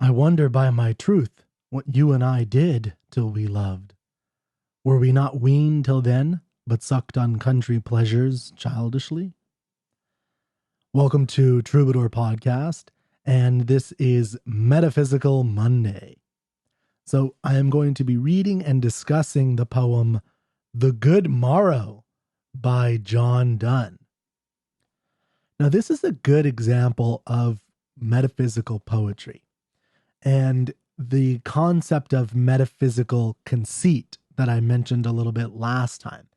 I wonder by my truth what you and I did till we loved. Were we not weaned till then, but sucked on country pleasures childishly? Welcome to Troubadour Podcast, and this is Metaphysical Monday. So I am going to be reading and discussing the poem The Good Morrow by John Donne. Now, this is a good example of metaphysical poetry and the concept of metaphysical conceit that I mentioned a little bit last time.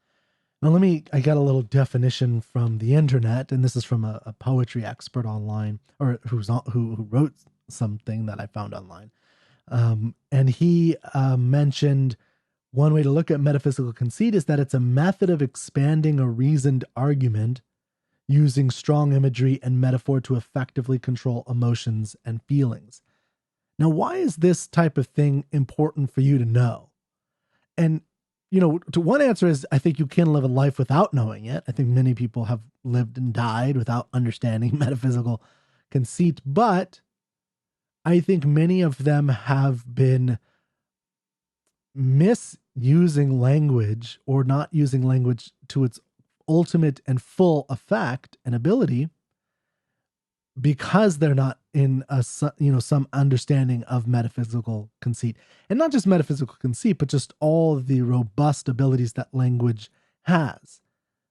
Now, I got a little definition from the internet, and this is from a poetry expert online, or who wrote something that I found online. And he mentioned one way to look at metaphysical conceit is that it's a method of expanding a reasoned argument using strong imagery and metaphor to effectively control emotions and feelings. Now, why is this type of thing important for you to know? And, to one answer is I think you can live a life without knowing it. I think many people have lived and died without understanding metaphysical conceit, but I think many of them have been misusing language or not using language to its ultimate and full effect and ability because they're not in some understanding of metaphysical conceit, and not just metaphysical conceit, but just all the robust abilities that language has.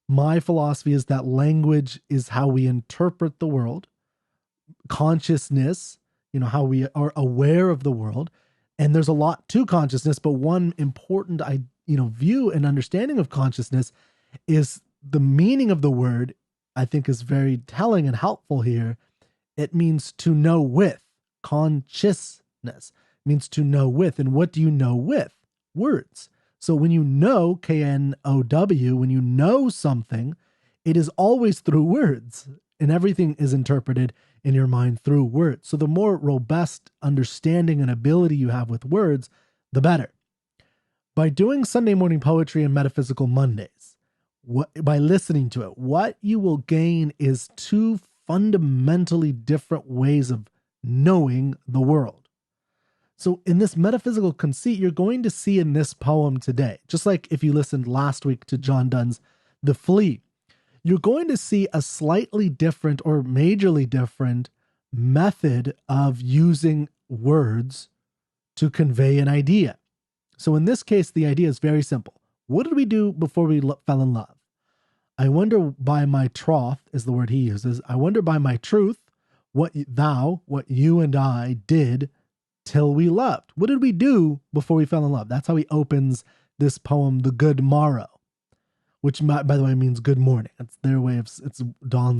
My philosophy is that language is how we interpret the world, consciousness, how we are aware of the world. And there's a lot to consciousness, but one important, view and understanding of consciousness is the meaning of the word. I think is very telling and helpful here. It means to know with. Consciousness means to know with. And what do you know with? Words. So when you know, K-N-O-W, when you know something, it is always through words. And everything is interpreted in your mind through words. So the more robust understanding and ability you have with words, the better. By doing Sunday morning poetry and Metaphysical Mondays, by listening to it, what you will gain is two fundamentally different ways of knowing the world. So in this metaphysical conceit, you're going to see in this poem today, just like if you listened last week to John Donne's The Flea, you're going to see a slightly different or majorly different method of using words to convey an idea. So in this case, the idea is very simple. What did we do before we fell in love? I wonder by my troth is the word he uses. I wonder by my truth what you and I did till we loved. What did we do before we fell in love? That's how he opens this poem, The Good Morrow, which by the way means good morning. It's their way of, it's John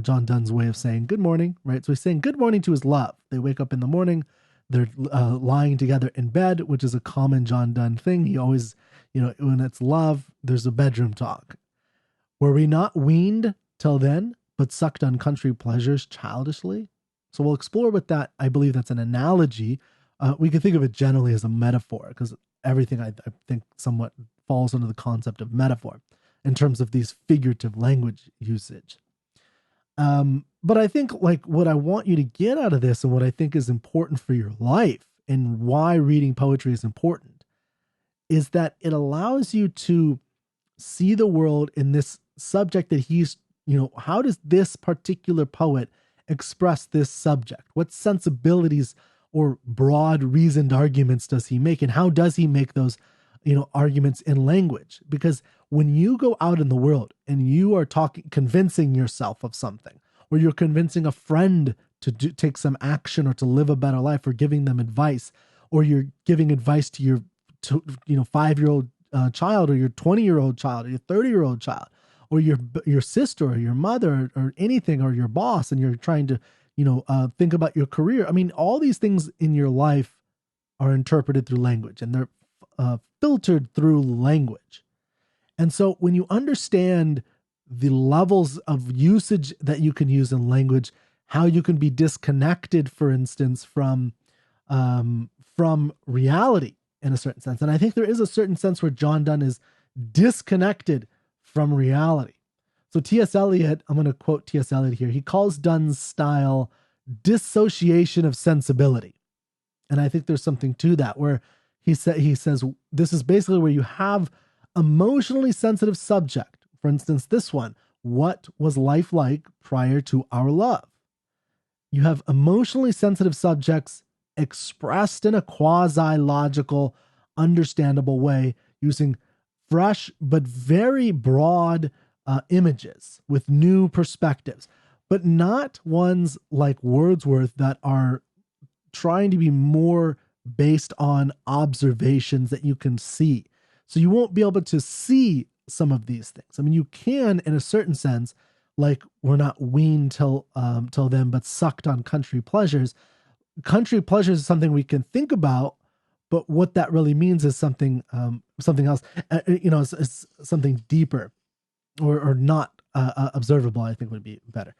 Donne's way of saying good morning, right? So he's saying good morning to his love. They wake up in the morning, they're lying together in bed, which is a common John Donne thing. He always, when it's love, there's a bedroom talk. Were we not weaned till then, but sucked on country pleasures childishly? So we'll explore with that. I believe that's an analogy. We can think of it generally as a metaphor, because everything I think somewhat falls under the concept of metaphor in terms of these figurative language usage. But I think what I want you to get out of this and what I think is important for your life and why reading poetry is important is that it allows you to see the world in this subject that he's, how does this particular poet express this subject? What sensibilities or broad reasoned arguments does he make? And how does he make those, arguments in language? Because when you go out in the world and you are convincing yourself of something, or you're convincing a friend to take some action or to live a better life, or giving them advice, or you're giving advice to your 5-year-old child, or your 20-year-old child, or your 30-year-old child, or your sister, or your mother, or anything, or your boss, and you're trying to, think about your career. I mean, all these things in your life are interpreted through language, and they're filtered through language. And so when you understand the levels of usage that you can use in language, how you can be disconnected, for instance, from reality in a certain sense. And I think there is a certain sense where John Donne is disconnected from reality. So T.S. Eliot, I'm going to quote T.S. Eliot here. He calls Donne's style dissociation of sensibility. And I think there's something to that, where he says this is basically where you have emotionally sensitive subject. For instance, this one, what was life like prior to our love? You have emotionally sensitive subjects expressed in a quasi logical, understandable way using fresh but very broad images with new perspectives, but not ones like Wordsworth that are trying to be more based on observations that you can see. So you won't be able to see some of these things. I mean, you can in a certain sense, like we're not weaned till then, but sucked on country pleasures. Country pleasures is something we can think about, but what that really means is something else. It's something deeper or not observable. I think would be better,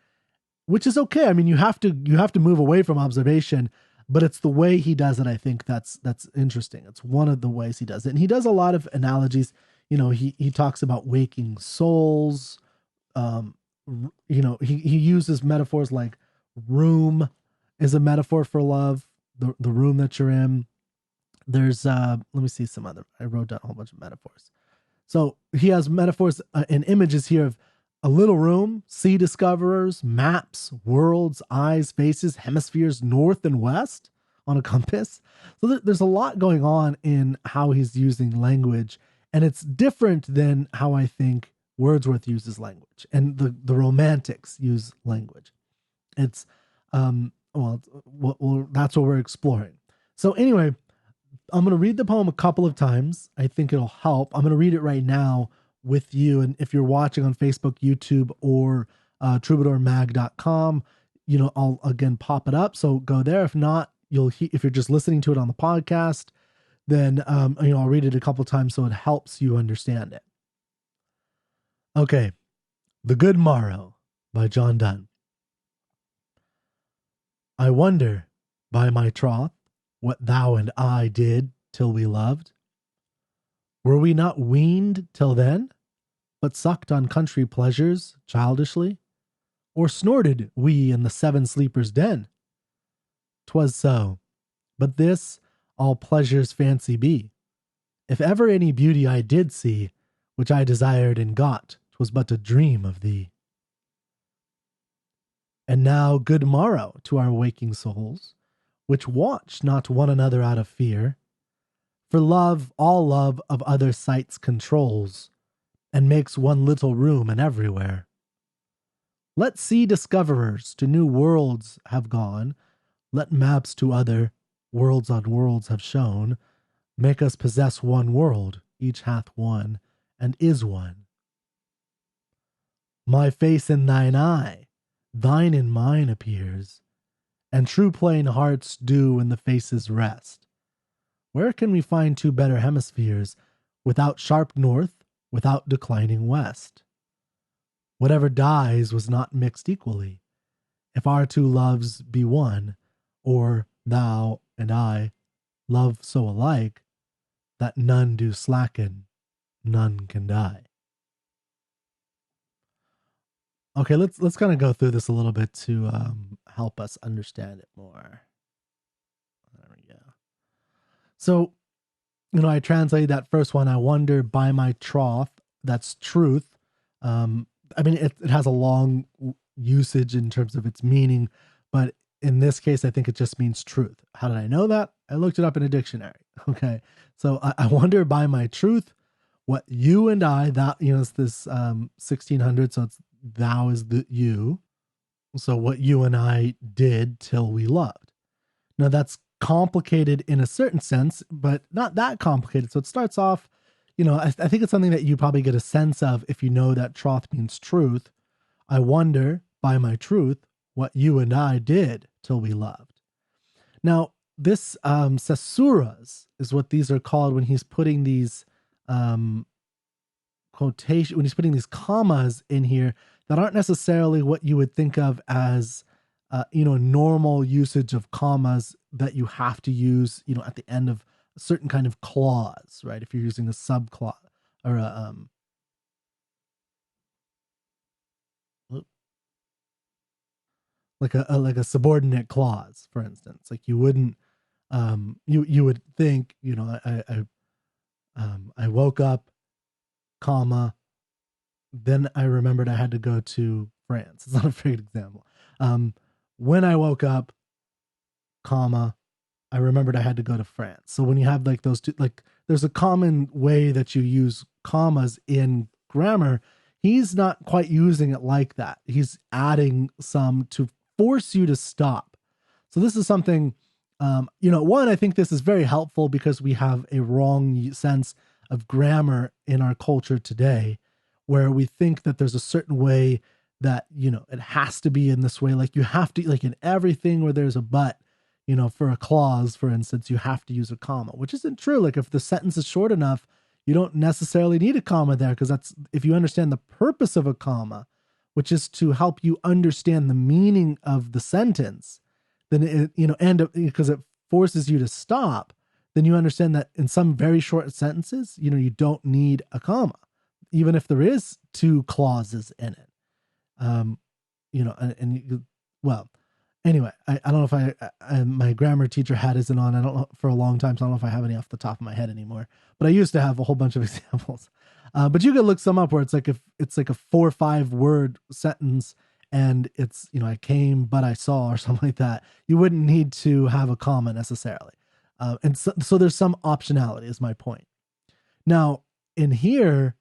which is okay. I mean, you have to move away from observation, but it's the way he does it. I think that's interesting. It's one of the ways he does it, and he does a lot of analogies. He talks about waking souls. Um, he uses metaphors like room is a metaphor for love, the room that you're in. There's let me see some other. I wrote down a whole bunch of metaphors. So he has metaphors and images here of a little room, sea discoverers, maps, worlds, eyes, faces, hemispheres, north and west on a compass. So there's a lot going on in how he's using language, and it's different than how I think Wordsworth uses language and the Romantics use language. It's well, that's what we're exploring. So anyway, I'm going to read the poem a couple of times. I think it'll help. I'm going to read it right now with you. And if you're watching on Facebook, YouTube, or troubadourmag.com, I'll again pop it up. So go there. If not, if you're just listening to it on the podcast, then, I'll read it a couple of times so it helps you understand it. Okay. The Good Morrow by John Donne. I wonder, by my troth, what thou and I did till we loved. Were we not weaned till then, but sucked on country pleasures childishly? Or snorted we in the seven sleepers' den? 'Twas so, but this all pleasure's fancy be. If ever any beauty I did see, which I desired and got, 'twas but a dream of thee. And now good morrow to our waking souls, which watch not one another out of fear. For love all love of other sights controls, and makes one little room and everywhere. Let sea discoverers to new worlds have gone, let maps to other worlds on worlds have shown, make us possess one world, each hath one, and is one. My face in thine eye, thine in mine appears, and true plain hearts do in the faces rest. Where can we find two better hemispheres, without sharp north, without declining west? Whatever dies was not mixed equally. If our two loves be one, or thou and I love so alike, that none do slacken, none can die. Okay, let's kind of go through this a little bit to help us understand it more. There we go. So, I translated that first one. I wonder by my troth. That's truth. I mean, it has a long usage in terms of its meaning, but in this case, I think it just means truth. How did I know that? I looked it up in a dictionary. Okay, so I wonder by my truth what you and I, that, it's this 1600, so it's thou is the you. So what you and I did till we loved. Now that's complicated in a certain sense, but not that complicated. So it starts off, I think it's something that you probably get a sense of if you know that troth means truth. I wonder by my truth what you and I did till we loved. Now this caesuras is what these are called when he's putting these quotation, when he's putting these commas in here that aren't necessarily what you would think of as normal usage of commas that you have to use at the end of a certain kind of clause, right? If you're using a subclause or a like a subordinate clause, for instance, like you wouldn't you would think, I woke up, comma, then I remembered I had to go to France. It's not a very good example. When I woke up, comma, I remembered I had to go to France. So when you have like those two, like there's a common way that you use commas in grammar. He's not quite using it like that. He's adding some to force you to stop. So this is something, one, I think this is very helpful because we have a wrong sense of grammar in our culture today, where we think that there's a certain way that, it has to be in this way. Like you have to, like in everything where there's a but, for a clause, for instance, you have to use a comma, which isn't true. Like if the sentence is short enough, you don't necessarily need a comma there, because that's, if you understand the purpose of a comma, which is to help you understand the meaning of the sentence, then it, and because it forces you to stop, then you understand that in some very short sentences, you don't need a comma, even if there is two clauses in it. Well, anyway, I don't know if my grammar teacher hat isn't on. I don't know for a long time, so I don't know if I have any off the top of my head anymore. But I used to have a whole bunch of examples. But you could look some up where it's like if it's like a 4 or 5 word sentence, and it's I came but I saw, or something like that. You wouldn't need to have a comma necessarily. And so there's some optionality, is my point. Now in here,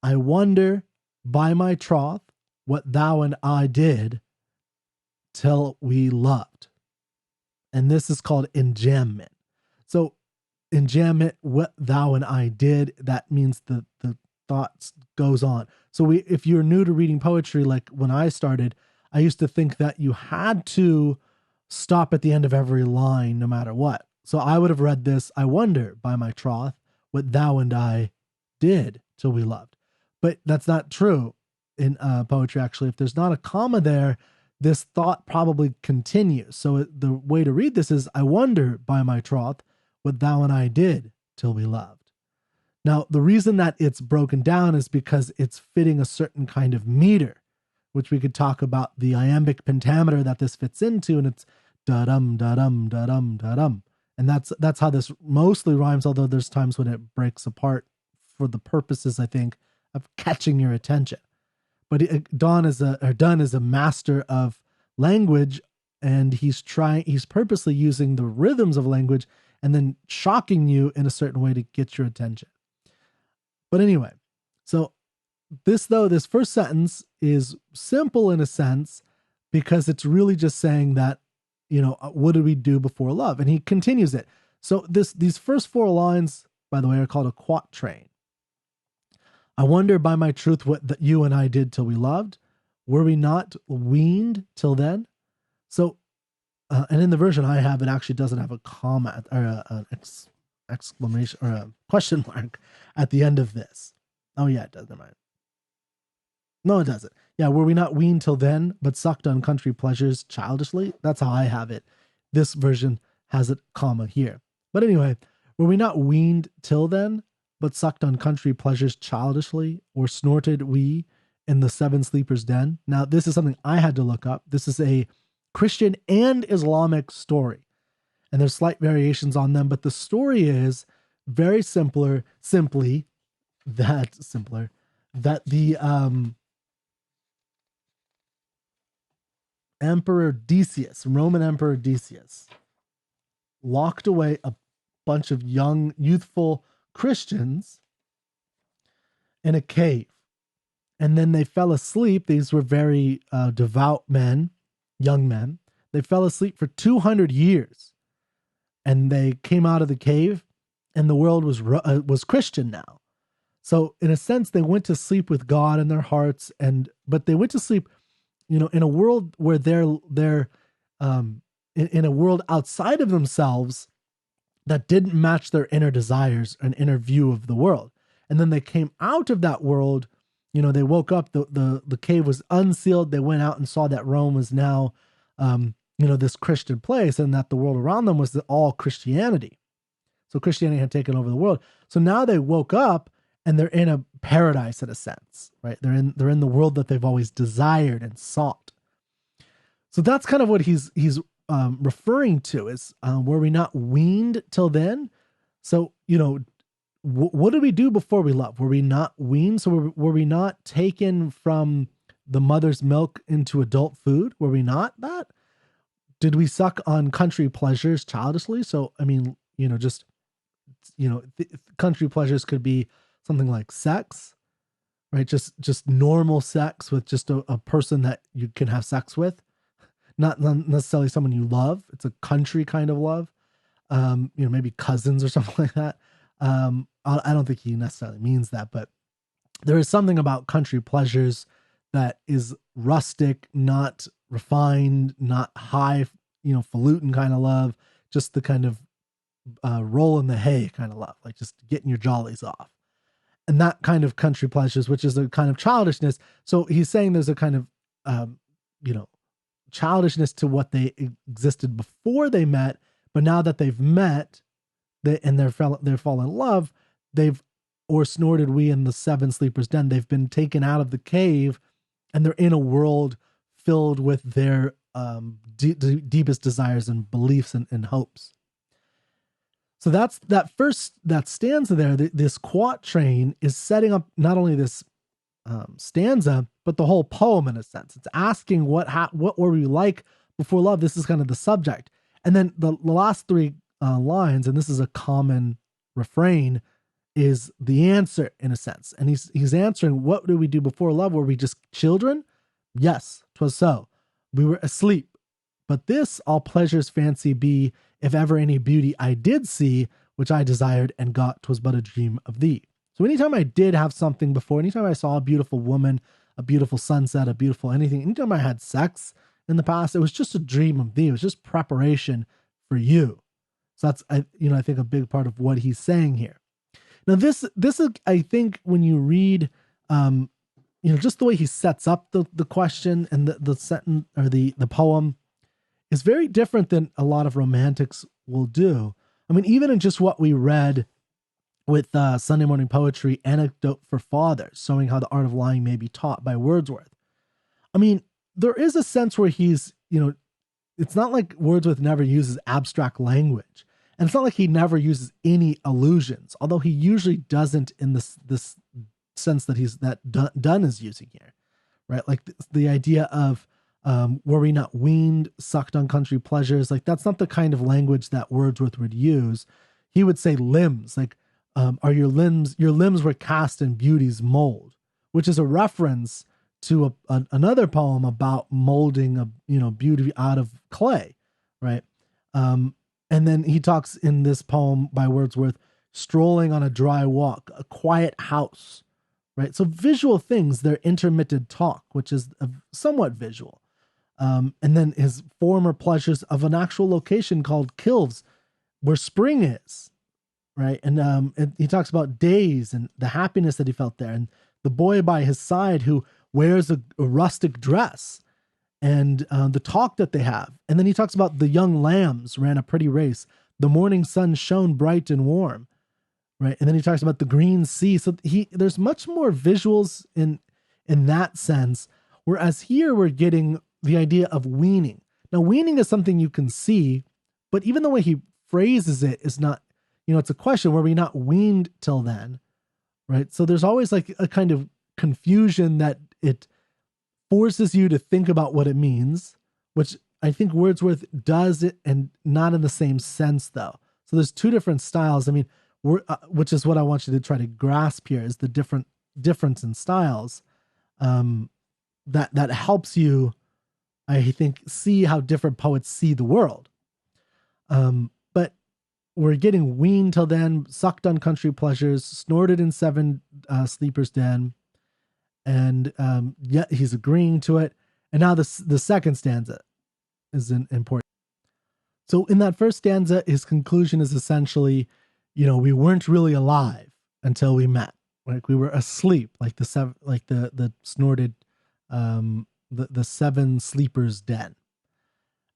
I wonder by my troth what thou and I did till we loved. And this is called enjambment. So enjambment, what thou and I did, that means the thoughts goes on. So if you're new to reading poetry, like when I started, I used to think that you had to stop at the end of every line no matter what. So I would have read this, I wonder by my troth what thou and I did till we loved. But that's not true in poetry, actually. If there's not a comma there, this thought probably continues. So the way to read this is, I wonder by my troth what thou and I did till we loved. Now, the reason that it's broken down is because it's fitting a certain kind of meter, which we could talk about the iambic pentameter that this fits into, and it's da-dum, da-dum, da-dum, da-dum. And that's how this mostly rhymes, although there's times when it breaks apart for the purposes, I think, of catching your attention. But Donne is a master of language, and he's purposely using the rhythms of language and then shocking you in a certain way to get your attention. But anyway, so this first sentence is simple in a sense, because it's really just saying that, what did we do before love? And he continues it. So these first 4 lines, by the way, are called a quatrain. I wonder by my truth what you and I did till we loved. Were we not weaned till then? So, and in the version I have, it actually doesn't have a comma or an exclamation or a question mark at the end of this. Oh yeah, it does. Never mind. No, it doesn't. Yeah, were we not weaned till then, but sucked on country pleasures childishly? That's how I have it. This version has a comma here. But anyway, were we not weaned till then, but sucked on country pleasures childishly, or snorted we in the 7 sleepers' den? Now, this is something I had to look up. This is a Christian and Islamic story, and there's slight variations on them, but the story is very simply that the Emperor Decius, Roman Emperor Decius, locked away a bunch of young, youthful Christians in a cave. And then they fell asleep. These were very devout men, young men. They fell asleep for 200 years. And they came out of the cave, and the world was Christian now. So in a sense, they went to sleep with God in their hearts, but they went to sleep, in a world where they're in a world outside of themselves that didn't match their inner desires and inner view of the world. And then they came out of that world. They woke up, the cave was unsealed. They went out and saw that Rome was now, this Christian place, and that the world around them was all Christianity. So Christianity had taken over the world. So now they woke up, and they're in a paradise in a sense, right? They're in the world that they've always desired and sought. So that's kind of what he's referring to is, were we not weaned till then? So, what did we do before we love? Were we not weaned? So were we not taken from the mother's milk into adult food? Were we not that? Did we suck on country pleasures childishly? So, I mean, country pleasures could be something like sex, right? Just normal sex with just a person that you can have sex with, not necessarily someone you love. It's a country kind of love. Maybe cousins or something like that. I don't think he necessarily means that, but there is something about country pleasures that is rustic, not refined, not high, falutin kind of love, just the kind of roll in the hay kind of love, like just getting your jollies off. And that kind of country pleasures, which is a kind of childishness. So he's saying there's a kind of, childishness to what they existed before they met, but now that they've met, they're fall in love, or snorted we in the seven sleepers den, they've been taken out of the cave and they're in a world filled with their deepest desires and beliefs and hopes. So that's that stanza there. This quatrain is setting up not only this stanza, but the whole poem in a sense. It's asking what were we like before love? This is kind of the subject. And then the last three lines, and this is a common refrain, is the answer in a sense. And he's answering, what did we do before love? Were we just children? Yes, 'twas so. We were asleep. But this all pleasure's fancy be, if ever any beauty I did see, which I desired and got, 'twas but a dream of thee. So anytime I did have something before, anytime I saw a beautiful woman, a beautiful sunset, a beautiful anything, anytime I had sex in the past, it was just a dream of thee. It was just preparation for you. So that's, I think a big part of what he's saying here. Now this is, I think, when you read, just the way he sets up the question and the sentence or the poem is very different than a lot of romantics will do. I mean, even in just what we read with Sunday Morning Poetry, Anecdote for Fathers, showing how the art of lying may be taught by Wordsworth. I mean, there is a sense where he's, it's not like Wordsworth never uses abstract language. And it's not like he never uses any allusions, although he usually doesn't in this sense that Donne is using here, right? Like the idea of, were we not weaned, sucked on country pleasures? Like that's not the kind of language that Wordsworth would use. He would say limbs, like, are your limbs were cast in beauty's mold, which is a reference to another poem about molding beauty out of clay, right? And then he talks in this poem by Wordsworth, strolling on a dry walk, a quiet house, right? So visual things, they're intermittent talk, which is somewhat visual. And then his former pleasures of an actual location called Kilves, where spring is, right? And he talks about days and the happiness that he felt there, and the boy by his side who wears a rustic dress, and the talk that they have. And then he talks about the young lambs ran a pretty race. The morning sun shone bright and warm, right? And then he talks about the green sea. So there's much more visuals in that sense, whereas here we're getting the idea of weaning. Now, weaning is something you can see, but even the way he phrases it is not, it's a question, were we not weaned till then, right? So there's always like a kind of confusion that it forces you to think about what it means, which I think Wordsworth does it, and not in the same sense though. So there's two different styles. I mean, which is what I want you to try to grasp here, is the difference in styles. That helps you, I think, see how different poets see the world. But we're getting weaned till then, sucked on country pleasures, snorted in seven sleepers den, and yet he's agreeing to it. And now the second stanza is important. So in that first stanza, his conclusion is essentially, we weren't really alive until we met. Like we were asleep, like the snorted, the seven sleepers den.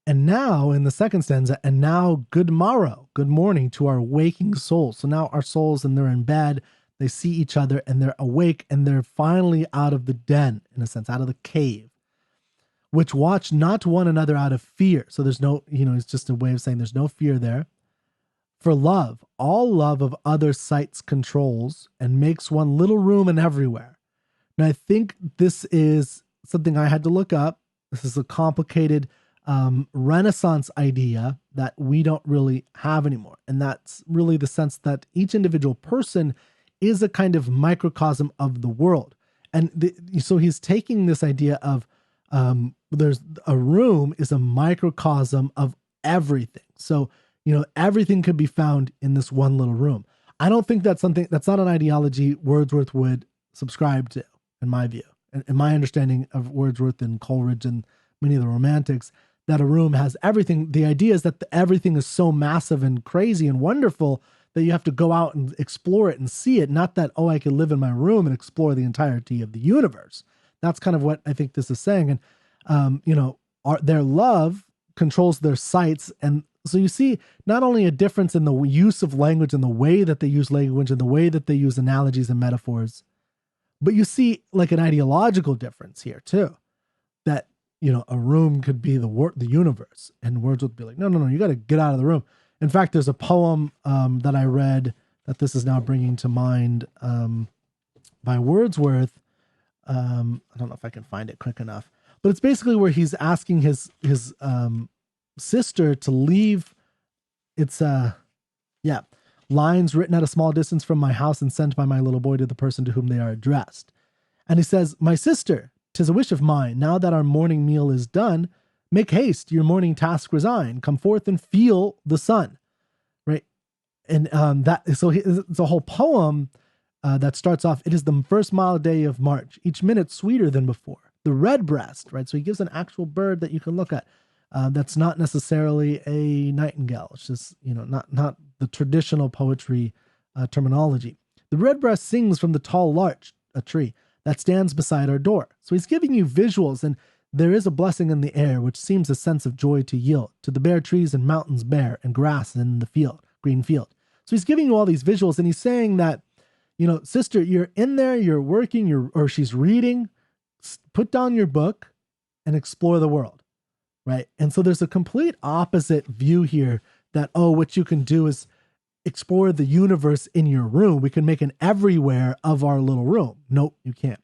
And now in the second stanza, and now good morrow, good morning to our waking souls. So now our souls, and they're in bed, they see each other and they're awake, and they're finally out of the den, in a sense, out of the cave. which watch not one another out of fear. So there's no, it's just a way of saying there's no fear there. For love, all love of other sights controls and makes one little room and everywhere. And I think this is something I had to look up. This is a complicated Renaissance idea that we don't really have anymore. And that's really the sense that each individual person is a kind of microcosm of the world. And so he's taking this idea of there's a room is a microcosm of everything. So, everything could be found in this one little room. I don't think that's not an ideology Wordsworth would subscribe to, in my view. In my understanding of Wordsworth and Coleridge and many of the romantics, that a room has everything. The idea is that everything is so massive and crazy and wonderful that you have to go out and explore it and see it. Not that, I could live in my room and explore the entirety of the universe. That's kind of what I think this is saying. And, their love controls their sights. And so you see not only a difference in the use of language and the way that they use language and the way that they use analogies and metaphors, but you see like an ideological difference here too, that, a room could be the universe, and Wordsworth would be like, no, you got to get out of the room. In fact, there's a poem that I read that this is now bringing to mind by Wordsworth. I don't know if I can find it quick enough, but it's basically where he's asking his sister to leave. It's lines written at a small distance from my house and sent by my little boy to the person to whom they are addressed. And he says, "My sister, 'tis a wish of mine, now that our morning meal is done, make haste, your morning task resign, come forth and feel the sun." Right. And it's a whole poem that starts off, "It is the first mild day of March, each minute sweeter than before. The redbreast," right? So he gives an actual bird that you can look at. That's not necessarily a nightingale. It's just, not the traditional poetry terminology. "The redbreast sings from the tall larch, a tree, that stands beside our door." So he's giving you visuals, and there is a blessing in the air, which seems a sense of joy to yield to the bare trees and mountains bare and grass in the field, green field. So he's giving you all these visuals, and he's saying that, sister, you're in there, you're working, or she's reading, put down your book and explore the world. Right. And so there's a complete opposite view here that, what you can do is explore the universe in your room. We can make an everywhere of our little room. Nope, you can't.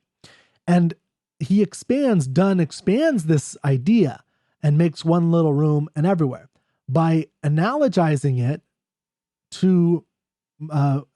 And Donne expands this idea and makes one little room and everywhere by analogizing it to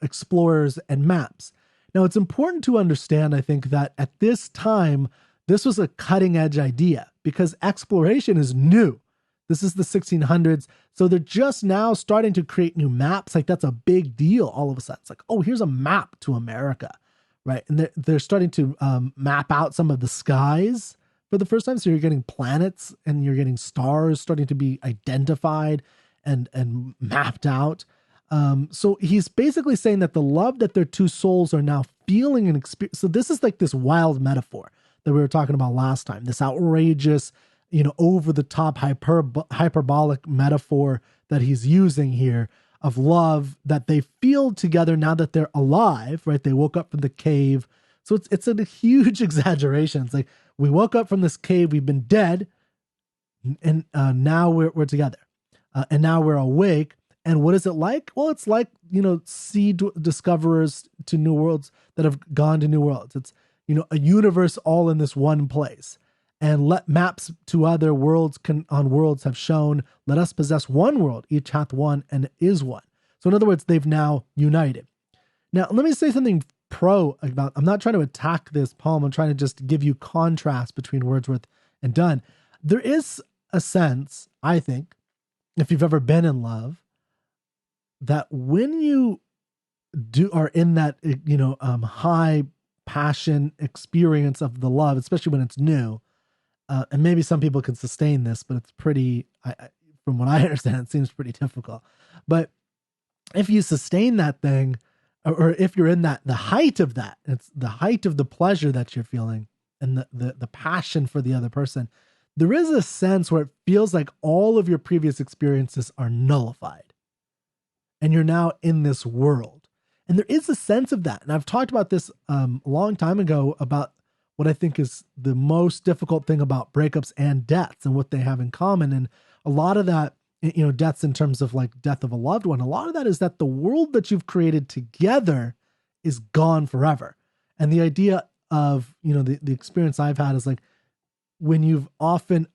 explorers and maps. Now, it's important to understand, I think, that at this time, this was a cutting edge idea because exploration is new. This is the 1600s. So they're just now starting to create new maps. Like that's a big deal all of a sudden. It's like, here's a map to America, right? And they're starting to map out some of the skies for the first time. So you're getting planets and you're getting stars starting to be identified and mapped out. So he's basically saying that the love that their two souls are now feeling and experience. So this is like this wild metaphor that we were talking about last time, this outrageous, over the top hyperbolic metaphor that he's using here of love that they feel together now that they're alive, right? They woke up from the cave. So it's a huge exaggeration. It's like, we woke up from this cave, we've been dead, and now we're together. And now we're awake. And what is it like? Well, it's like, sea discoverers to new worlds that have gone to new worlds. It's, a universe all in this one place. And let maps to other worlds on worlds have shown, let us possess one world, each hath one and is one. So in other words, they've now united. Now, let me say something I'm not trying to attack this poem. I'm trying to just give you contrast between Wordsworth and Donne. There is a sense, I think, if you've ever been in love, that when you are in that, high passion experience of the love, especially when it's new, and maybe some people can sustain this, but it's pretty, from what I understand, it seems pretty difficult. But if you sustain that thing, or if you're in the height of that, it's the height of the pleasure that you're feeling and the passion for the other person, there is a sense where it feels like all of your previous experiences are nullified. And you're now in this world. And there is a sense of that. And I've talked about this a long time ago about what I think is the most difficult thing about breakups and deaths and what they have in common. And a lot of that, deaths in terms of like death of a loved one, a lot of that is that the world that you've created together is gone forever. And the idea of, the experience I've had is like when you've often,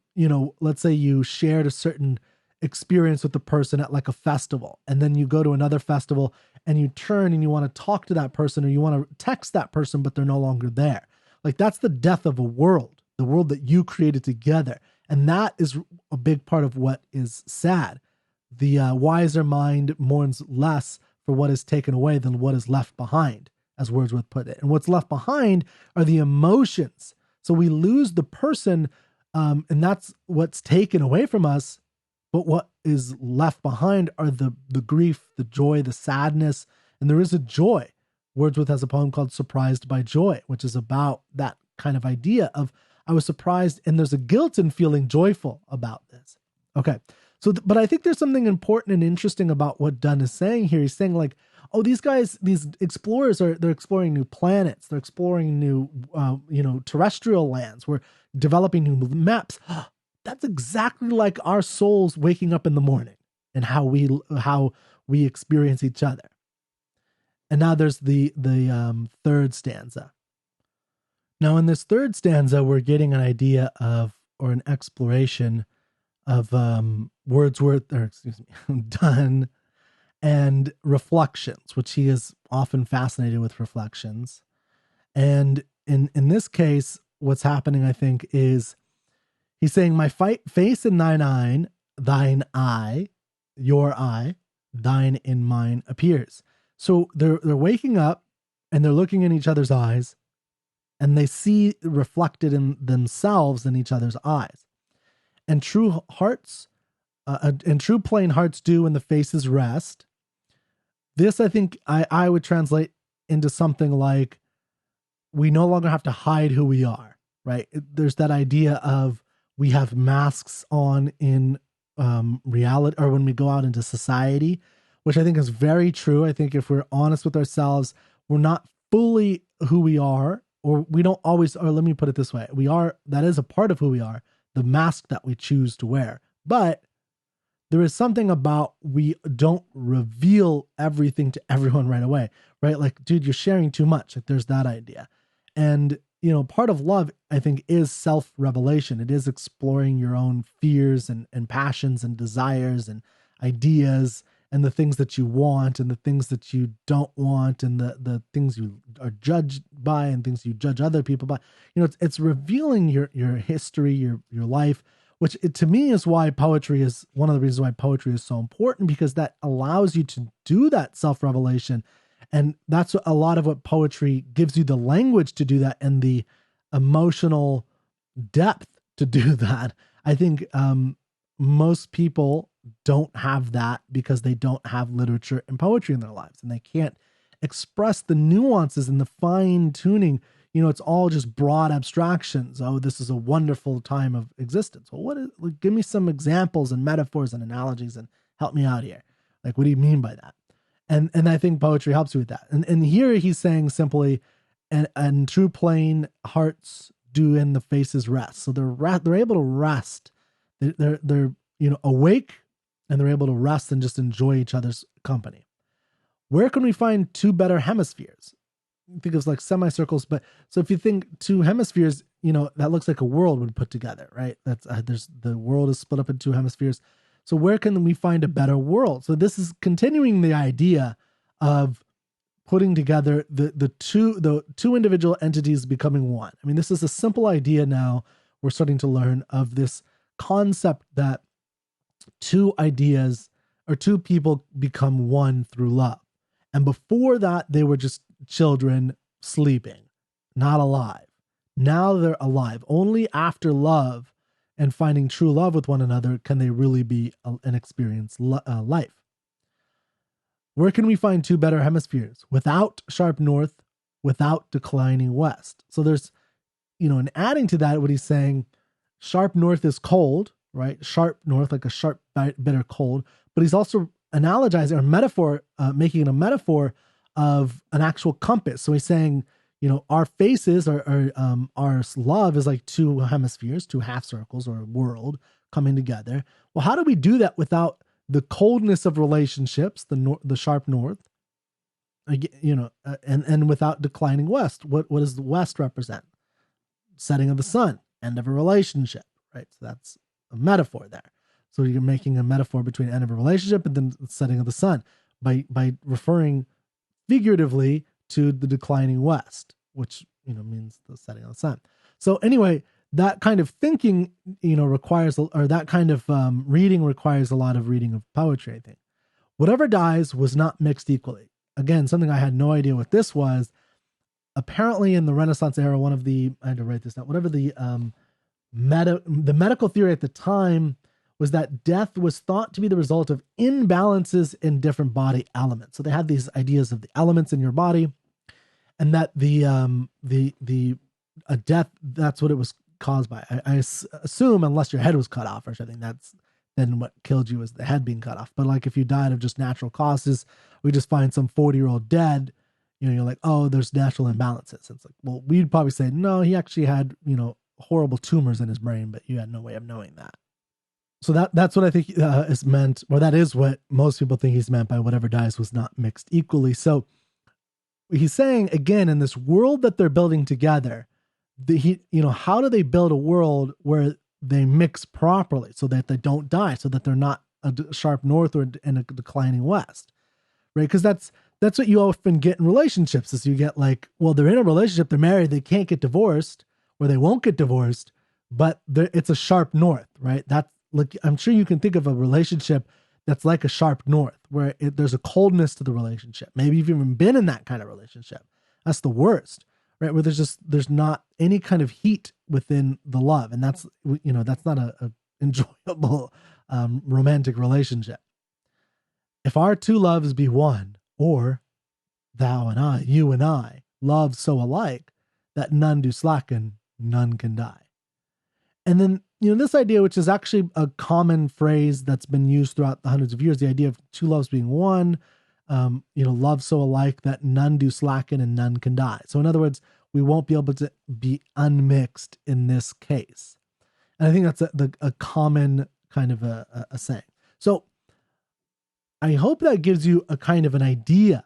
let's say you shared a certain experience with the person at like a festival, and then you go to another festival and you turn and you want to talk to that person or you want to text that person, but they're no longer there. Like that's the death of a world, the world that you created together. And that is a big part of what is sad. The wiser mind mourns less for what is taken away than what is left behind, as Wordsworth put it. And what's left behind are the emotions. So we lose the person, and that's what's taken away from us. But what is left behind are the grief, the joy, the sadness, and there is a joy. Wordsworth has a poem called Surprised by Joy, which is about that kind of idea of I was surprised, and there's a guilt in feeling joyful about this. Okay, so but I think there's something important and interesting about what Donne is saying here. He's saying like, oh, these guys, these explorers they're exploring new planets, they're exploring new, terrestrial lands. We're developing new maps. That's exactly like our souls waking up in the morning and how we experience each other. And now there's the third stanza. Now in this third stanza, we're getting an idea of, or an exploration of Donne and reflections, which he is often fascinated with reflections. And in this case, what's happening, I think, is he's saying, my face in thine eye, your eye, thine in mine appears. So they're waking up and they're looking in each other's eyes and they see reflected in themselves in each other's eyes. And true hearts, and true plain hearts do when the faces rest. This, I think, I would translate into something like, we no longer have to hide who we are, right? There's that idea of we have masks on in reality, or when we go out into society, which I think is very true. I think if we're honest with ourselves, we're not fully who we are, or we don't always, or let me put it this way. We are, that is a part of who we are, the mask that we choose to wear. But there is something about, we don't reveal everything to everyone right away, right? Like, dude, you're sharing too much. Like there's that idea. And, part of love, I think, is self-revelation. It is exploring your own fears and passions and desires and ideas and the things that you want and the things that you don't want and the things you are judged by and things you judge other people by. It's revealing your history, your life, which to me is why poetry is one of the reasons why poetry is so important, because that allows you to do that self-revelation. And that's a lot of what poetry gives you, the language to do that and the emotional depth to do that. I think most people don't have that because they don't have literature and poetry in their lives, and they can't express the nuances and the fine tuning. It's all just broad abstractions. Oh, this is a wonderful time of existence. Well, give me some examples and metaphors and analogies and help me out here. Like, what do you mean by that? And I think poetry helps you with that. And here he's saying simply, and true plain hearts do in the faces rest. So they're able to rest. They're awake, and they're able to rest and just enjoy each other's company. Where can we find two better hemispheres? Think of like semicircles, but so if you think two hemispheres, that looks like a world when put together, right? That's the world is split up into two hemispheres. So where can we find a better world? So this is continuing the idea of putting together the two individual entities becoming one. I mean, this is a simple idea now we're starting to learn of this concept that two ideas or two people become one through love. And before that, they were just children sleeping, not alive. Now they're alive. Only after love and finding true love with one another can they really be and experience life. Where can we find two better hemispheres? Without sharp north, without declining west. So there's, and adding to that, what he's saying, sharp north is cold, right? Sharp north, like a sharp, bitter cold. But he's also analogizing or making it a metaphor of an actual compass. So he's saying our faces our love is like two hemispheres, two half circles, or a world coming together. Well, how do we do that without the coldness of relationships, the sharp north, and without declining west? What does the west represent? Setting of the sun, end of a relationship, right? So that's a metaphor there. So you're making a metaphor between end of a relationship and then the setting of the sun by referring figuratively to the declining west, which means the setting of the sun. So anyway, that kind of thinking requires, or that kind of reading requires a lot of reading of poetry, I think. Whatever dies was not mixed equally. Again, something I had no idea what this was. Apparently in the Renaissance era, I had to write this down, whatever the medical theory at the time was that death was thought to be the result of imbalances in different body elements. So they had these ideas of the elements in your body, and that a death, that's what it was caused by. I assume, unless your head was cut off or something, then what killed you was the head being cut off. But like if you died of just natural causes, we just find some 40-year-old dead, you're like, oh, there's natural imbalances. It's like, well, we'd probably say, no, he actually had, horrible tumors in his brain, but you had no way of knowing that. So that's what I think is meant, or that is what most people think he's meant by whatever dies was not mixed equally. So he's saying, again, in this world that they're building together, how do they build a world where they mix properly so that they don't die, so that they're not a sharp north or in a declining west, right? Because that's what you often get in relationships, is you get like, well, they're in a relationship, they're married, they can't get divorced, or they won't get divorced, but it's a sharp north, right? That's like, I'm sure you can think of a relationship that's like a sharp north, where there's a coldness to the relationship. Maybe you've even been in that kind of relationship. That's the worst, right? Where there's not any kind of heat within the love. And that's not a enjoyable romantic relationship. If our two loves be one, or thou and I, you and I, love so alike that none do slacken, none can die. And then, this idea, which is actually a common phrase that's been used throughout the hundreds of years, the idea of two loves being one, love so alike that none do slacken and none can die. So in other words, we won't be able to be unmixed in this case. And I think that's a common kind of a saying. So I hope that gives you a kind of an idea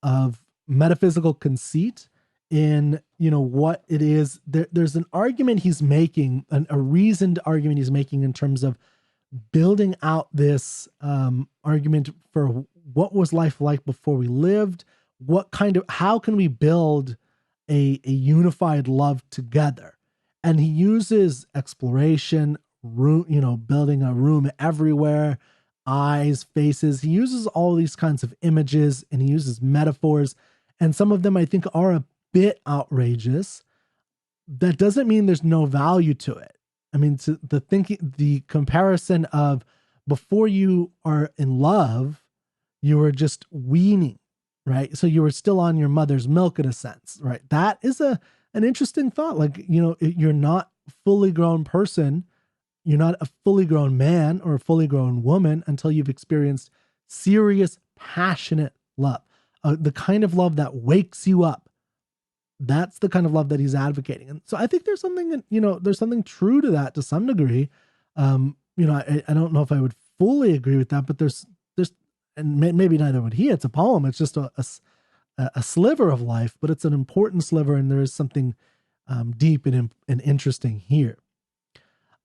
of metaphysical conceit in, what it is. There's an argument he's making, a reasoned argument he's making in terms of building out this argument for what was life like before we lived, how can we build a unified love together. And he uses exploration, building a room everywhere, eyes, faces. He uses all these kinds of images, and he uses metaphors. And some of them I think are a bit outrageous. That doesn't mean there's no value to it. I mean, the comparison of before you are in love, you were just weaning, right? So you were still on your mother's milk in a sense, right? That is an interesting thought. Like, you're not a fully grown person. You're not a fully grown man or a fully grown woman until you've experienced serious, passionate love. The kind of love that wakes you up. That's the kind of love that he's advocating. And so I think there's something, there's something true to that to some degree. I don't know if I would fully agree with that, but there's, and maybe neither would he. It's a poem. It's just a sliver of life, but it's an important sliver. And there is something deep and interesting here.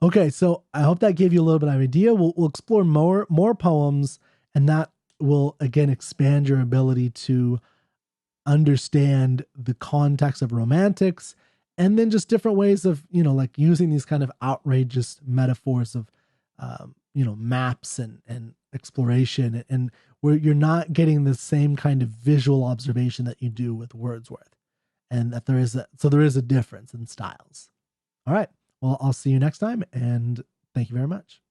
Okay. So I hope that gave you a little bit of idea. We'll explore more poems, and that will again expand your ability to understand the context of romantics, and then just different ways of, like using these kind of outrageous metaphors of, maps and exploration, and where you're not getting the same kind of visual observation that you do with Wordsworth, and that there is a difference in styles. All right. Well, I'll see you next time, and thank you very much.